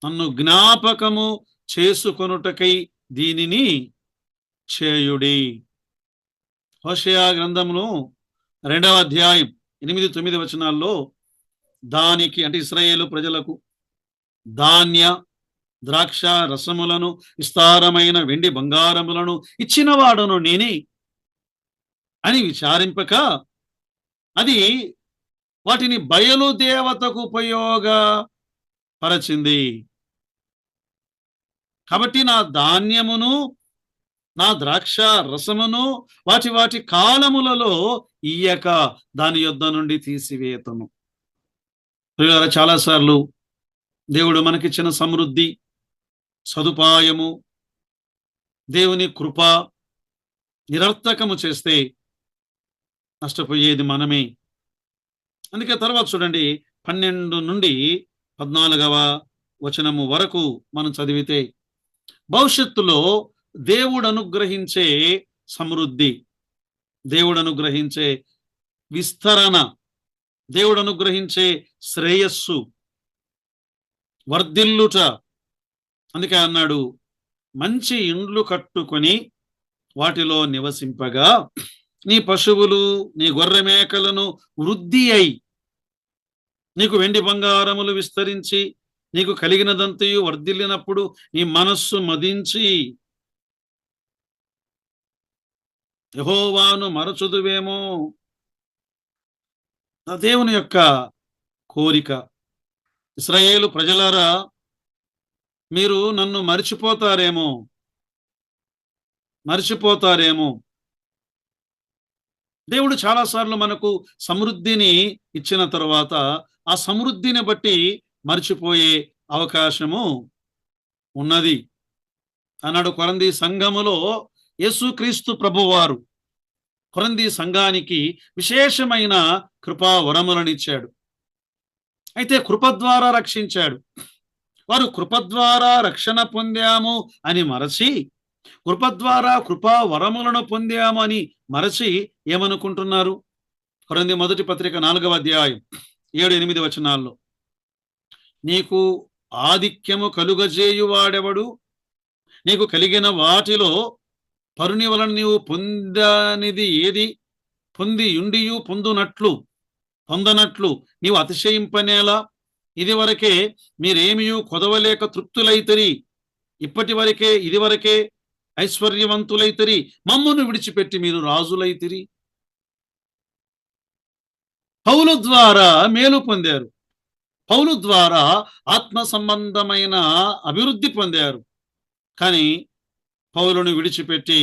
నన్ను జ్ఞాపకము చేసుకొనుటకై దీనిని చేయుడి. హోషేయ గ్రంథమును 2వ అధ్యాయం 8-9 వచనాల్లో దానికి అంటే ఇశ్రాయేలు ప్రజలకు ధాన్య ద్రాక్ష రసములను విస్తారమైన వెండి బంగారములను ఇచ్చిన వాడును నేనే అని విచారింపక అది వాటిని బయలు దేవతకు ఉపయోగపరచింది. కాబట్టి నా ధాన్యమును నా ద్రాక్ష రసమును వాటి వాటి కాలములలో ఇయ్యక దాని యొద్ద నుండి తీసివేతను. చాలాసార్లు దేవుడు మనకిచ్చిన సమృద్ధి, సదుపాయము, దేవుని కృప నిరర్థకము చేస్తే నష్టపోయేది మనమే. అందుకే తర్వాత చూడండి 12 నుండి 14వ వచనము వరకు మనం చదివితే భవిష్యత్తులో దేవుడు అనుగ్రహించే సమృద్ధి, దేవుడు అనుగ్రహించే విస్తరణ, దేవుడు అనుగ్రహించే శ్రేయస్సు, వర్ధిల్లుట. అందుకే అన్నాడు, మంచి ఇండ్లు కట్టుకొని వాటిలో నివసింపగా నీ పశువులు నీ గొర్రె మేకలను వృద్ధి అయి నీకు వెండి బంగారములు విస్తరించి నీకు కలిగినదంతయు వర్ధిల్లినప్పుడు నీ మనస్సు మదించి యెహోవాను మరచుదువేమో. దేవుని యొక్క కోరిక, ఇశ్రాయేలు ప్రజలారా మీరు నన్ను మర్చిపోతారేమో. దేవుడు చాలాసార్లు మనకు సమృద్ధిని ఇచ్చిన తర్వాత ఆ సమృద్ధిని బట్టి మర్చిపోయే అవకాశము ఉన్నది అన్నాడు. కొరంథీ సంఘములో యేసుక్రీస్తు ప్రభువారు కొరంథీ సంఘానికి విశేషమైన కృపా వరములనిచ్చాడు. అయితే కృప ద్వారా రక్షించాడు. వారు కృప ద్వారా రక్షణ పొందాము అని మరచి, కృప ద్వారా కృపా వరములను పొందాము అని మరచి ఏమనుకుంటున్నారు? కొరింథీ మొదటి పత్రిక 4వ అధ్యాయం 7-8 వచనాల్లో నీకు ఆధిక్యము కలుగజేయువాడెవడు? నీకు కలిగిన వాటిలో పరుని వలన నీవు పొందనిది ఏది? పొందియుండియు పొందనట్లు నీవు అతిశయింపనేలా? ఇదివరకే మీరేమియు కొదవలేక తృప్తులైతరి, ఇదివరకే ఐశ్వర్యవంతులైతరి, మమ్మును విడిచిపెట్టి మీరు రాజులైతిరి. పౌలు ద్వారా మేలు పొందారు, పౌలు ద్వారా ఆత్మ సంబంధమైన అభివృద్ధి పొందారు. కానీ పౌలును విడిచిపెట్టి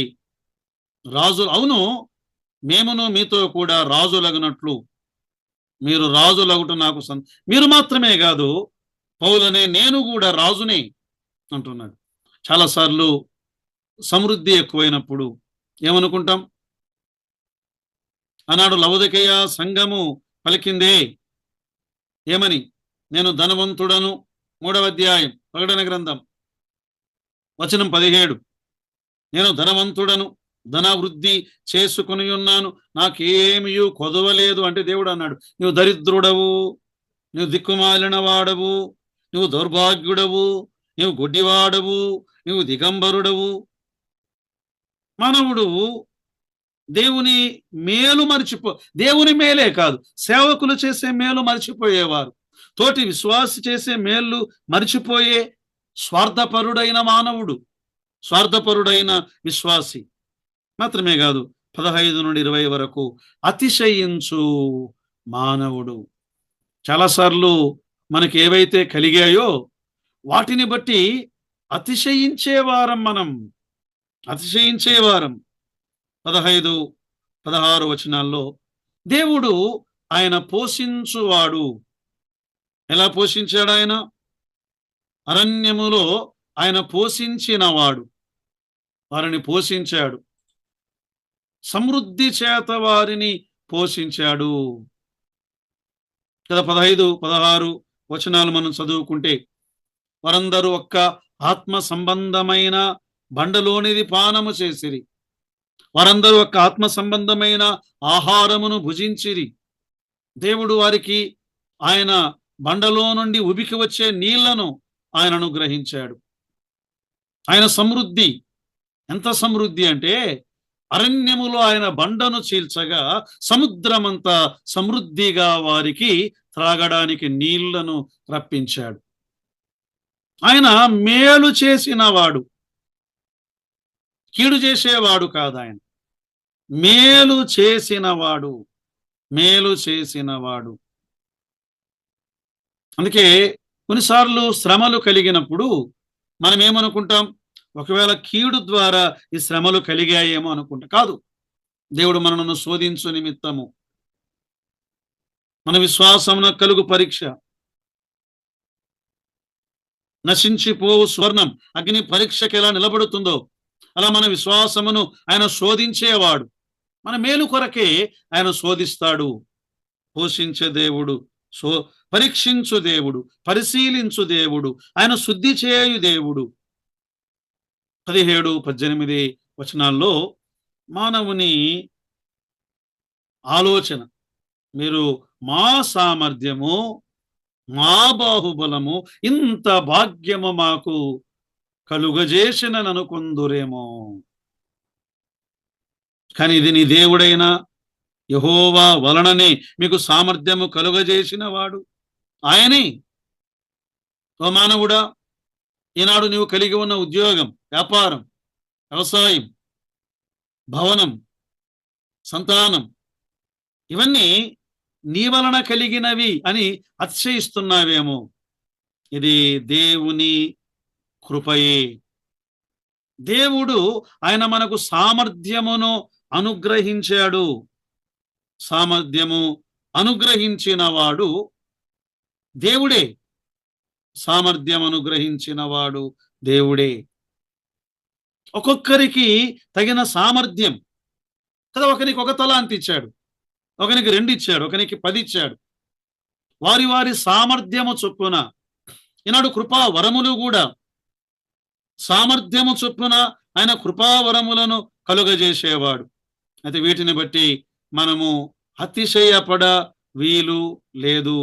రాజు, అవును మేమును మీతో కూడా రాజులగునట్లు మీరు రాజులగుట నాకు మీరు మాత్రమే కాదు పౌలనే నేను కూడా రాజునే అంటున్నాడు. చాలాసార్లు సమృద్ధి ఎక్కువైనప్పుడు ఏమనుకుంటాం? ఆనాడు లవొదికయ సంఘము పలికిందే ఏమని? నేను ధనవంతుడను. 3వ అధ్యాయం ప్రకటన గ్రంథం వచనం 17, నేను ధనవంతుడను, ధనవృద్ధి చేసుకుని ఉన్నాను, నాకేమీ కొదవలేదు అంటే దేవుడు అన్నాడు, నువ్వు దరిద్రుడవు, నువ్వు దిక్కుమాలిన వాడవు, నువ్వు దౌర్భాగ్యుడవు, నువ్వు గుడ్డివాడవు, నువ్వు దిగంబరుడవు. మానవుడు దేవుని మేలు దేవుని మేలే కాదు, సేవకులు చేసే మేలు మర్చిపోయేవారు, తోటి విశ్వాసి చేసే మేలు మర్చిపోయే స్వార్థపరుడైన మానవుడు, స్వార్థపరుడైన విశ్వాసి. మాత్రమే కాదు, 15 నుండి 20 వరకు అతిశయించు మానవుడు. చాలాసార్లు మనకి ఏవైతే కలిగాయో వాటిని బట్టి అతిశయించేవారం మనం, అతిశయించేవారం. 15, 16 వచనాల్లో దేవుడు ఆయన పోషించువాడు. ఎలా పోషించాడు ఆయన? అరణ్యములో ఆయన పోషించినవాడు, వారిని పోషించాడు, సమృద్ధి చేత వారిని పోషించాడు కదా. 15, 16 వచనాలు మనం చదువుకుంటే, వారందరూ ఒక్క ఆత్మ సంబంధమైన బండలోనిది పానము చేసిరి, వారందరూ ఒక్క ఆత్మ సంబంధమైన ఆహారమును భుజించిరి. దేవుడు వారికి ఆయన బండలో నుండి ఉబికి వచ్చే నీళ్లను ఆయన అనుగ్రహించాడు. ఆయన సమృద్ధి ఎంత సమృద్ధి అంటే, అరణ్యములో ఆయన బండను చీల్చగా సముద్రమంతా సమృద్ధిగా వారికి త్రాగడానికి నీళ్లను రప్పించాడు. ఆయన మేలు చేసినవాడు, కీడు చేసేవాడు కాదు. ఆయన మేలు చేసినవాడు, మేలు చేసినవాడు. అందుకే కొన్నిసార్లు శ్రమలు కలిగినప్పుడు మనం ఏమనుకుంటాం, ఒకవేళ కీడు ద్వారా ఈ శ్రమలు కలిగాయేమో అనుకుంటా. కాదు, దేవుడు మనను శోధించు నిమిత్తము, మన విశ్వాసమున కలుగు పరీక్ష. నశించిపోవు స్వర్ణం అగ్ని పరీక్షకి ఎలా నిలబడుతుందో అలా మన విశ్వాసమును ఆయన శోధించేవాడు, మన మేలు కొరకే ఆయన శోధిస్తాడు. పోషించే దేవుడు, పరీక్షించు దేవుడు, పరిశీలించు దేవుడు, ఆయన శుద్ధి చేయు దేవుడు. 17, 18 వచనాల్లో మానవుని ఆలోచన, మీరు మా సామర్థ్యము, మా బాహుబలము, ఇంత భాగ్యము మాకు కలుగజేసిననుకుందురేమో, కానీ ఇది నీ దేవుడైన యెహోవా వలననే మీకు సామర్థ్యము కలుగజేసిన వాడు ఆయనే. ఓ మానవుడా, ఈనాడు నీవు కలిగి ఉన్న ఉద్యోగం, వ్యాపారం, వ్యవసాయం, భవనం, సంతానం, ఇవన్నీ నీ వలన కలిగినవి అని అతిశయిస్తున్నావేమో. ఇది దేవుని కృపయే. దేవుడు ఆయన మనకు సామర్థ్యమును అనుగ్రహించాడు. సామర్థ్యము అనుగ్రహించిన వాడు దేవుడే, సామర్థ్యం అనుగ్రహించిన వాడు దేవుడే. ఒక్కొక్కరికి తగిన సామర్థ్యం కదా. ఒకరికి 1 తలాంతు ఇచ్చాడు, ఒకరికి 2 ఇచ్చాడు, ఒకరికి 10 ఇచ్చాడు. వారి వారి సామర్థ్యము చొప్పున ఈనాడు కృపావరములు కూడా సామర్థ్యము చొప్పున ఆయన కృపావరములను కలుగజేసేవాడు. అయితే వీటిని బట్టి మనము అతిశయపడ వీలు లేదు,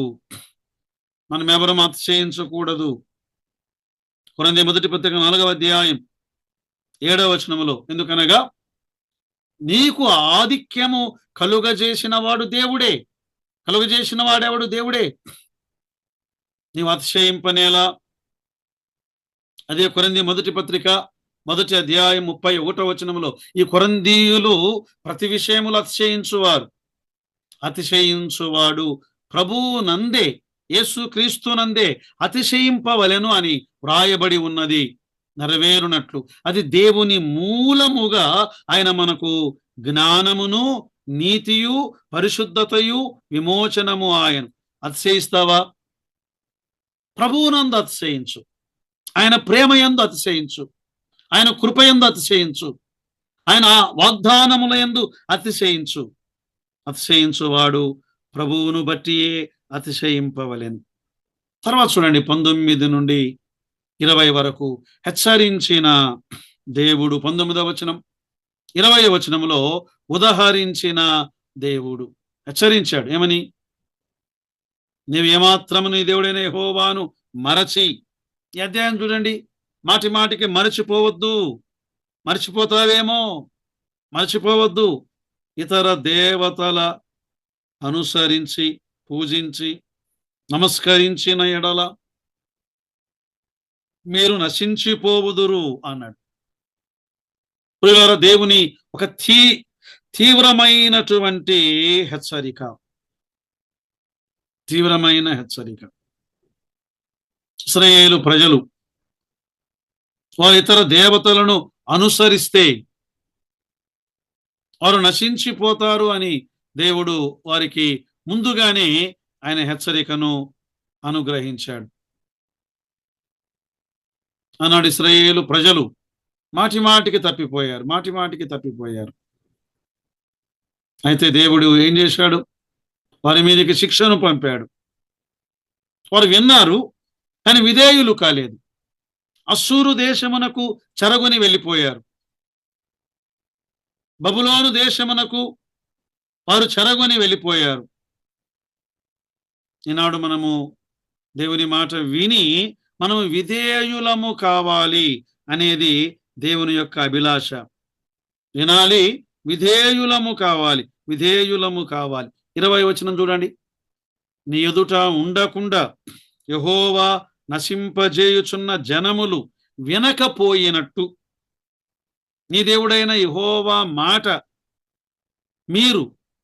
మనం ఎవరం అతిశయించకూడదు. కొరింథీ మొదటి పత్రిక 4వ అధ్యాయం 7వ వచనములో, ఎందుకనగా నీకు ఆధిక్యము కలుగజేసిన వాడు దేవుడే. కలుగజేసిన వాడెవడు? దేవుడే. నీవు అతిశయింపనేలా? అదే కొరింథీ మొదటి పత్రిక 1వ అధ్యాయం 31వ వచనములో, ఈ కొరింథీయులు ప్రతి విషయములు అతిశయించువారు. అతిశయించువాడు ప్రభువు నందే, యేసు క్రీస్తు నందే అతిశయింపవలెను అని వ్రాయబడి ఉన్నది నెరవేరునట్లు. అది దేవుని మూలముగా ఆయన మనకు జ్ఞానమును, నీతియు, పరిశుద్ధతయు, విమోచనము ఆయన. అతిశయిస్తావా? ప్రభువునందు అతిశయించు, ఆయన ప్రేమయందు అతిశయించు, ఆయన కృపయందు అతిశయించు, ఆయన వాగ్దానముల యందు అతిశయించు. అతిశయించువాడు ప్రభువును బట్టియే అతిశయింపవలెను. తర్వాత చూడండి, 19 నుండి 20 వరకు హెచ్చరించిన దేవుడు. 19వ వచనం, 20వ వచనంలో ఉదహరించిన దేవుడు హెచ్చరించాడు. ఏమని? నీవు ఏమాత్రము నీ దేవుడైన యెహోవాను మరచి, ఈ అధ్యాయం చూడండి, మాటి మాటికి మరచిపోవద్దు. మర్చిపోతావేమో, మర్చిపోవద్దు. ఇతర దేవతల అనుసరించి పూజించి నమస్కరించిన ఎడల మీరు నశించిపోవుదురు అన్నాడు. ప్రియులారా, దేవుని ఒక తీవ్రమైనటువంటి హెచ్చరిక, తీవ్రమైన హెచ్చరిక. ఇశ్రాయేలు ప్రజలు వారు ఇతర దేవతలను అనుసరిస్తే వారు నశించిపోతారు అని దేవుడు వారికి ముందుగానే ఆయన హెచ్చరికను అనుగ్రహించాడు. ఆనాడు ఇశ్రాయేలు ప్రజలు మాటి మాటికి తప్పిపోయారు. అయితే దేవుడు ఏం చేశాడు? వారి మీదకి శిక్షను పంపాడు. వారు విన్నారు, కానీ విధేయులు కాలేదు. అశ్షూరు దేశమునకు చెరగొని వెళ్ళిపోయారు. బబులోను దేశమునకు వారు చెరగొని వెళ్ళిపోయారు. ఈనాడు మనము దేవుని మాట విని మనము విధేయులము కావాలి అనేది దేవుని యొక్క అభిలాష. వినాలి, విధేయులము కావాలి. 20వ వచనం చూడండి. నీ ఎదుట ఉండకుండా యెహోవా నశింపజేయుచున్న జనములు వినకపోయినట్టు, నీ దేవుడైన యెహోవా మాట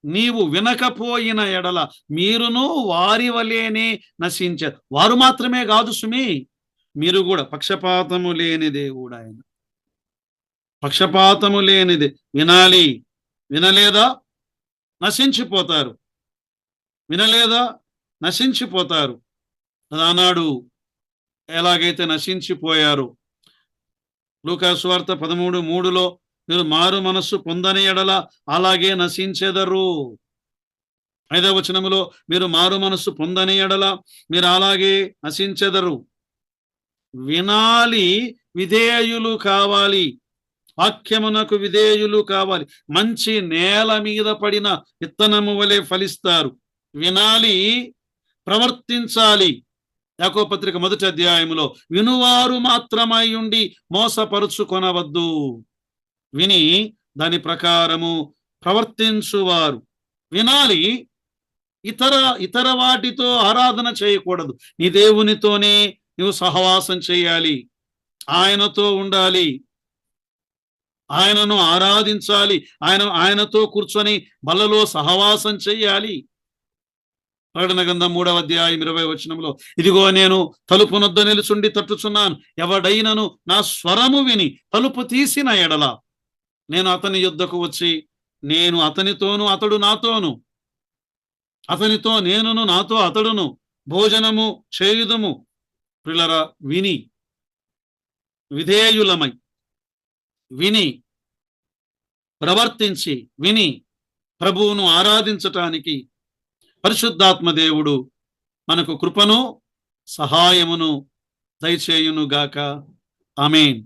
నీవు వినకపోయిన ఎడల మీరును వారి వలెనే నశించారు. వారు మాత్రమే కాదు సుమి, మీరు కూడా. పక్షపాతము లేని దేవుడు ఆయన, పక్షపాతము లేనిది. వినాలి, వినలేదా నశించిపోతారు. ఆనాడు ఎలాగైతే నశించిపోయారు. లూకా సువార్త 13:3లో మీరు మారు మనస్సు పొందని ఎడల అలాగే నశించెదరు. 5వ వచనములో మీరు మారు మనస్సు పొందని ఎడల మీరు అలాగే నశించెదరు. వినాలి, విధేయులు కావాలి. వాక్యమునకు విధేయులు కావాలి. మంచి నేల మీద పడిన విత్తనము వలె ఫలిస్తారు. వినాలి, ప్రవర్తించాలి. యాకోబు పత్రిక 1వ అధ్యాయములో వినువారు మాత్రమై ఉండి మోసపరుచుకొనవద్దు, విని దాని ప్రకారము ప్రవర్తించువారు. వినాలి, ఇతర వాటితో ఆరాధన చేయకూడదు. నీ దేవునితోనే నువ్వు సహవాసం చేయాలి, ఆయనతో ఉండాలి, ఆయనను ఆరాధించాలి, ఆయనతో కూర్చొని బలలో సహవాసం చెయ్యాలి. ప్రకటన గ్రంథం 3వ అధ్యాయం 20వ వచనంలో, ఇదిగో నేను తలుపు నొద్ద నిలుచుండి తట్టుచున్నాను, ఎవడైనను నా స్వరము విని తలుపు తీసిన ఎడల నేను అతని యుద్ధకు వచ్చి నేను అతనితోను అతడు నాతోను, అతనితో నేనును నాతో అతడును భోజనము చేయుదుము. ప్రియులారా, విని విధేయులమై, విని ప్రవర్తించి, విని ప్రభువును ఆరాధించటానికి పరిశుద్ధాత్మ దేవుడు మనకు కృపను సహాయమును దయచేయునుగాక. ఆమేన్.